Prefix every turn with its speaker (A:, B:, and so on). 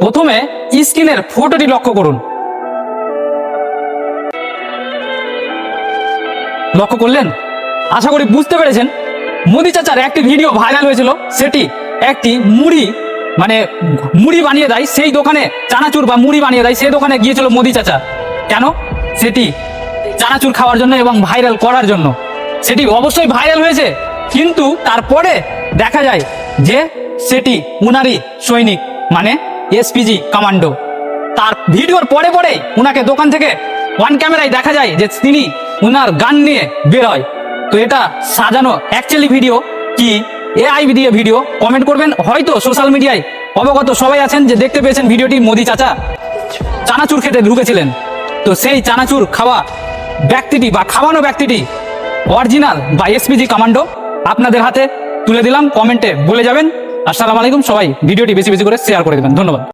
A: প্রথমে স্ক্রিনের ফটোটি লক্ষ্য করুন। লক্ষ্য করলেন? আশা করি বুঝতে পেরেছেন। মোদি চাচার একটি ভিডিও ভাইরাল হয়েছিল, সেটি একটি মুড়ি বানিয়ে দেয় সেই দোকানে, চানাচুর বা মুড়ি বানিয়ে দেয় সেই দোকানে গিয়েছিল মোদি চাচা। কেন? সেটি চানাচুর খাওয়ার জন্য এবং ভাইরাল করার জন্য। সেটি অবশ্যই ভাইরাল হয়েছে, কিন্তু তারপরে দেখা যায় যে সেটি উনারই সৈনিক, মানে এসপিজি কমান্ডো। তার ভিডিওর পরে পরে উনাকে দোকান থেকে ওয়ান ক্যামেরায় দেখা যায় যে তিনি উনার গান নিয়ে বের হয়। তো এটা সাজানো অ্যাকচুয়ালি ভিডিও কি এআই দিয়ে ভিডিও? কমেন্ট করবেন। হয়তো সোশ্যাল মিডিয়ায় অবগত সবাই আছেন যে দেখতে পেয়েছেন ভিডিওটি মোদি চাচা চানাচুর খেতে ঢুকেছিলেন। তো সেই চানাচুর খাওয়া ব্যক্তিটি বা খাওয়ানো ব্যক্তিটি অরিজিনাল বা এসপিজি কমান্ডো আপনাদের হাতে তুলে দিলাম। কমেন্টে বলে যাবেন। আসসালামু আলাইকুম। সবাই ভিডিওটি বেশি বেশি করে শেয়ার করে দেবেন। ধন্যবাদ।